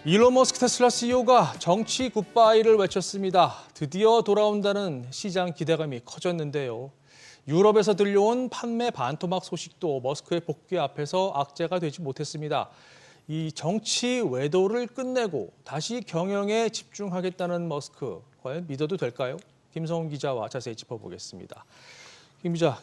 일론 머스크 테슬라 CEO가 정치 굿바이를 외쳤습니다. 드디어 돌아온다는 시장 기대감이 커졌는데요. 유럽에서 들려온 판매 반토막 소식도 머스크의 복귀 앞에서 악재가 되지 못했습니다. 이 정치 외도를 끝내고 다시 경영에 집중하겠다는 머스크, 과연 믿어도 될까요? 김성훈 기자와 자세히 짚어보겠습니다. 김 기자,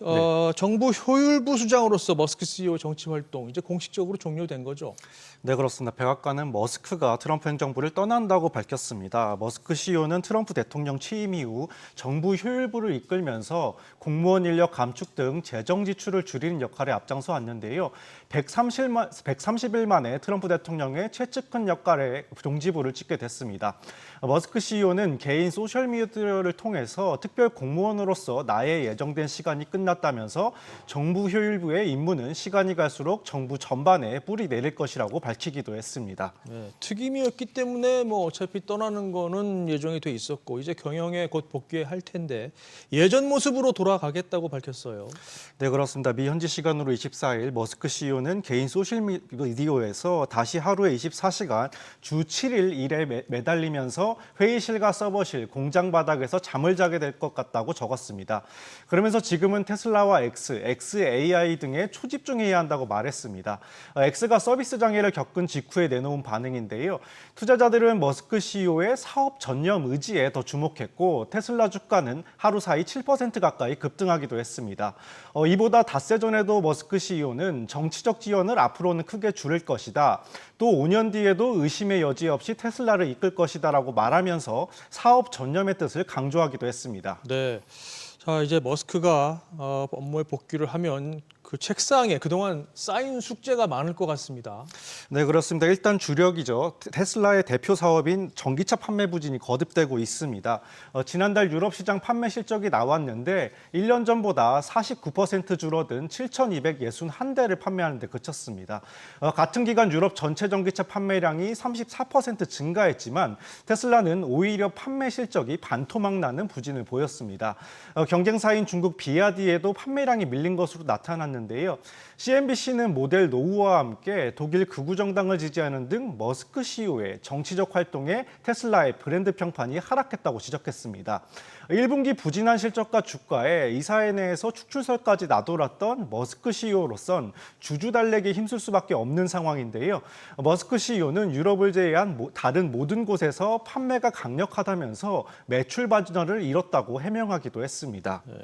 정부 효율부 수장으로서 머스크 CEO 정치 활동 이제 공식적으로 종료된 거죠? 네, 그렇습니다. 백악관은 머스크가 트럼프 행정부를 떠난다고 밝혔습니다. 머스크 CEO는 트럼프 대통령 취임 이후 정부 효율부를 이끌면서 공무원 인력 감축 등 재정 지출을 줄이는 역할에 앞장서 왔는데요. 130일 만에 트럼프 대통령의 최측근 역할에 종지부를 찍게 됐습니다. 머스크 CEO는 개인 소셜미디어를 통해서 특별 공무원으로서 나의 예정된 시간이 끝났다면서 정부 효율부의 임무는 시간이 갈수록 정부 전반에 뿌리 내릴 것이라고 밝히기도 했습니다. 네, 특임이었기 때문에 어차피 떠나는 거는 예정이 돼 있었고 이제 경영에 곧 복귀할 텐데 예전 모습으로 돌아가겠다고 밝혔어요. 네, 그렇습니다. 미 현지 시간으로 24일 머스크 CEO는 개인 소셜미디어에서 다시 하루에 24시간 주 7일 일에 매달리면서 회의실과 서버실, 공장 바닥에서 잠을 자게 될 것 같다고 적었습니다. 그러면서 지금은 테슬라와 XAI 등에 초집중해야 한다고 말했습니다. X가 서비스 장애를 겪은 직후에 내놓은 반응인데요. 투자자들은 머스크 CEO의 사업 전념 의지에 더 주목했고 테슬라 주가는 하루 사이 7% 가까이 급등하기도 했습니다. 이보다 닷새 전에도 머스크 CEO는 정치적 지원을 앞으로는 크게 줄일 것이다. 또 5년 뒤에도 의심의 여지 없이 테슬라를 이끌 것이다라고 말하면서 사업 전념의 뜻을 강조하기도 했습니다. 네. 자, 이제 머스크가 업무에 복귀를 하면 그 책상에 그동안 쌓인 숙제가 많을 것 같습니다. 네, 그렇습니다. 일단 주력이죠. 테슬라의 대표 사업인 전기차 판매 부진이 거듭되고 있습니다. 지난달 유럽 시장 판매 실적이 나왔는데 1년 전보다 49% 줄어든 7,261대를 판매하는 데 그쳤습니다. 같은 기간 유럽 전체 전기차 판매량이 34% 증가했지만 테슬라는 오히려 판매 실적이 반토막 나는 부진을 보였습니다. 경쟁사인 중국 비아디에도 판매량이 밀린 것으로 나타났는데요. CNBC는 모델 노후와 함께 독일 극우 정당을 지지하는 등 머스크 CEO의 정치적 활동에 테슬라의 브랜드 평판이 하락했다고 지적했습니다. 1분기 부진한 실적과 주가에 이사회 내에서 축출설까지 나돌았던 머스크 CEO로선 주주 달래기에 힘쓸 수밖에 없는 상황인데요. 머스크 CEO는 유럽을 제외한 다른 모든 곳에서 판매가 강력하다면서 매출 반전을 이뤘다고 해명하기도 했습니다. 네.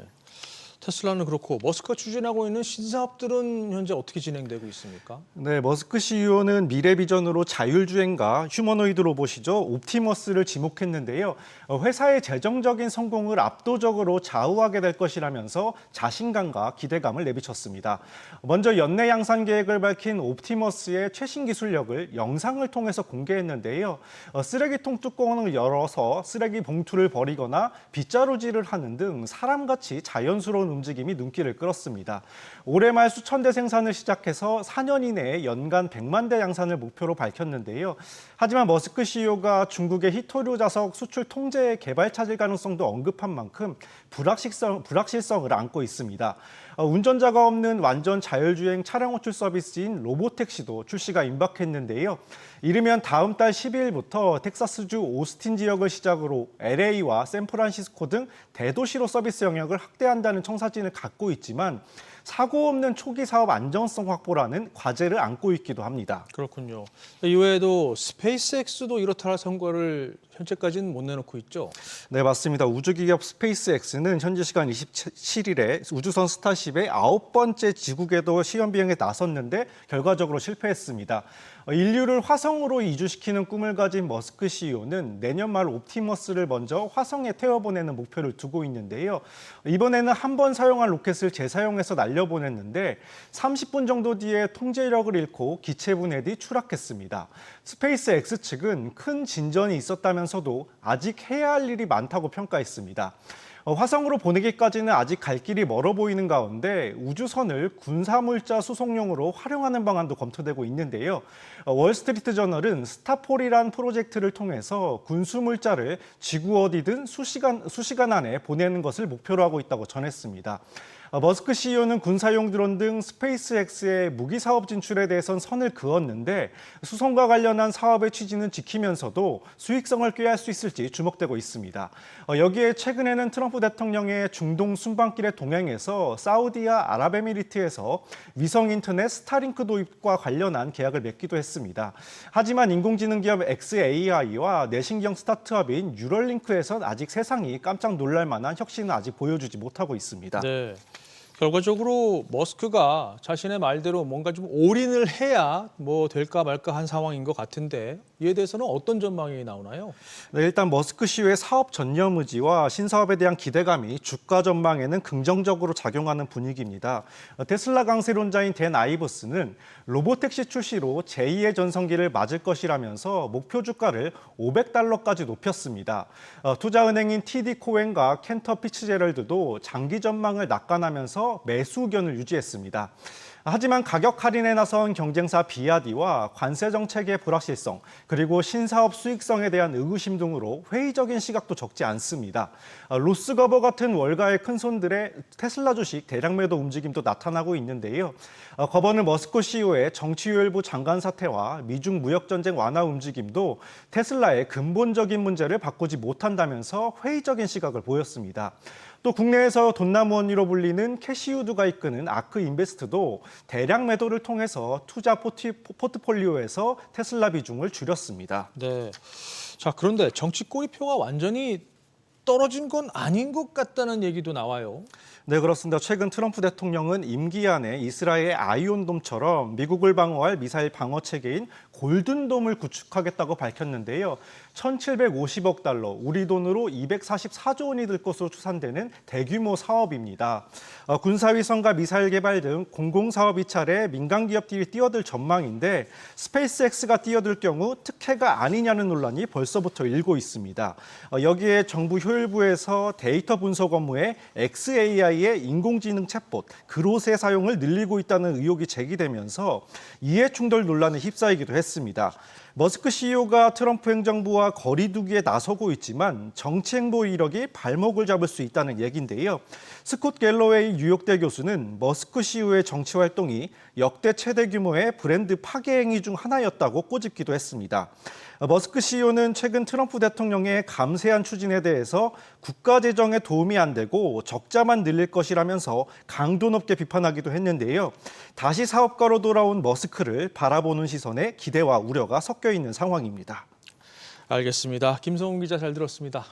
테슬라는 그렇고 머스크가 추진하고 있는 신사업들은 현재 어떻게 진행되고 있습니까? 네, 머스크 CEO는 미래 비전으로 자율주행과 휴머노이드 로봇이죠. 옵티머스를 지목했는데요. 회사의 재정적인 성공을 압도적으로 좌우하게 될 것이라면서 자신감과 기대감을 내비쳤습니다. 먼저 연내 양산 계획을 밝힌 옵티머스의 최신 기술력을 영상을 통해서 공개했는데요. 쓰레기통 뚜껑을 열어서 쓰레기 봉투를 버리거나 빗자루질을 하는 등 사람같이 자연스러운 움직임이 눈길을 끌었습니다. 올해 말 수천 대 생산을 시작해서 4년 이내에 연간 100만 대 양산을 목표로 밝혔는데요. 하지만 머스크 CEO가 중국의 히토류 자석 수출 통제 개발 차질 가능성도 언급한 만큼 불확실성을 안고 있습니다. 운전자가 없는 완전 자율주행 차량 호출 서비스인 로보택시도 출시가 임박했는데요. 이르면 다음 달 12일부터 텍사스주 오스틴 지역을 시작으로 LA와 샌프란시스코 등 대도시로 서비스 영역을 확대한다는 청사진을 갖고 있지만 사고 없는 초기 사업 안정성 확보라는 과제를 안고 있기도 합니다. 그렇군요. 이외에도 스페이스X도 이렇다 할 성과를 현재까지는 못 내놓고 있죠? 네, 맞습니다. 우주기업 스페이스X는 현지 시간 27일에 우주선 스타쉽의 9번째 지구 궤도 시험 비행에 나섰는데 결과적으로 실패했습니다. 인류를 화성으로 이주시키는 꿈을 가진 머스크 CEO는 내년 말 옵티머스를 먼저 화성에 태워보내는 목표를 두고 있는데요. 이번에는 한 번 사용한 로켓을 재사용해서 날려보냈는데 30분 정도 뒤에 통제력을 잃고 기체 분해 뒤 추락했습니다. 스페이스X 측은 큰 진전이 있었다면서도 아직 해야 할 일이 많다고 평가했습니다. 화성으로 보내기까지는 아직 갈 길이 멀어 보이는 가운데 우주선을 군사물자 수송용으로 활용하는 방안도 검토되고 있는데요. 월스트리트 저널은 스타폴이란 프로젝트를 통해서 군수물자를 지구 어디든 수시간 안에 보내는 것을 목표로 하고 있다고 전했습니다. 머스크 CEO는 군사용 드론 등 스페이스X의 무기 사업 진출에 대해선 선을 그었는데 수송과 관련한 사업의 취지는 지키면서도 수익성을 꾀할 수 있을지 주목되고 있습니다. 여기에 최근에는 트럼프 대통령의 중동 순방길에 동행해서 사우디와 아랍에미리트에서 위성 인터넷 스타링크 도입과 관련한 계약을 맺기도 했습니다. 하지만 인공지능 기업 xAI와 내신기형 스타트업인 뉴럴링크에선 아직 세상이 깜짝 놀랄 만한 혁신은 아직 보여주지 못하고 있습니다. 네. 결과적으로 머스크가 자신의 말대로 뭔가 좀 올인을 해야 뭐 될까 말까 한 상황인 것 같은데 이에 대해서는 어떤 전망이 나오나요? 네, 일단 머스크 CEO의 사업 전념 의지와 신사업에 대한 기대감이 주가 전망에는 긍정적으로 작용하는 분위기입니다. 테슬라 강세론자인 댄 아이버스는 로보택시 출시로 제2의 전성기를 맞을 것이라면서 목표 주가를 $500까지 높였습니다. 투자은행인 TD 코엔과 캔터 피츠제럴드도 장기 전망을 낙관하면서 매수 의견을 유지했습니다. 하지만 가격 할인에 나선 경쟁사 비아디와 관세 정책의 불확실성, 그리고 신사업 수익성에 대한 의구심 등으로 회의적인 시각도 적지 않습니다. 로스거버 같은 월가의 큰손들의 테슬라 주식 대량 매도 움직임도 나타나고 있는데요. 거버는 머스크 CEO의 정치유일부 장관 사태와 미중 무역 전쟁 완화 움직임도 테슬라의 근본적인 문제를 바꾸지 못한다면서 회의적인 시각을 보였습니다. 또 국내에서 돈나무 언니로 불리는 캐시우드가 이끄는 아크 인베스트도 대량 매도를 통해서 투자 포트폴리오에서 테슬라 비중을 줄였습니다. 네. 자, 그런데 정치 꼬리표가 완전히 떨어진 건 아닌 것 같다는 얘기도 나와요. 네, 그렇습니다. 최근 트럼프 대통령은 임기 안에 이스라엘의 아이온돔처럼 미국을 방어할 미사일 방어 체계인 골든돔을 구축하겠다고 밝혔는데요. 1,750억 달러, 우리 돈으로 244조 원이 들 것으로 추산되는 대규모 사업입니다. 군사위성과 미사일 개발 등 공공사업이 차례 민간 기업들이 뛰어들 전망인데 스페이스X가 뛰어들 경우 특혜가 아니냐는 논란이 벌써부터 일고 있습니다. 여기에 정부 효율부에서 데이터 분석 업무에 xAI의 인공지능 챗봇 그롯의 사용을 늘리고 있다는 의혹이 제기되면서 이해충돌 논란에 휩싸이기도 했습니다. 머스크 CEO가 트럼프 행정부와 거리 두기에 나서고 있지만 정치 행보 이력이 발목을 잡을 수 있다는 얘기인데요. 스콧 갤러웨이 뉴욕대 교수는 머스크 CEO의 정치 활동이 역대 최대 규모의 브랜드 파괴 행위 중 하나였다고 꼬집기도 했습니다. 머스크 CEO는 최근 트럼프 대통령의 감세한 추진에 대해서 국가 재정에 도움이 안 되고 적자만 늘릴 것이라면서 강도 높게 비판하기도 했는데요. 다시 사업가로 돌아온 머스크를 바라보는 시선에 기대와 우려가 섞여 있는 상황입니다. 알겠습니다. 김성훈 기자 잘 들었습니다.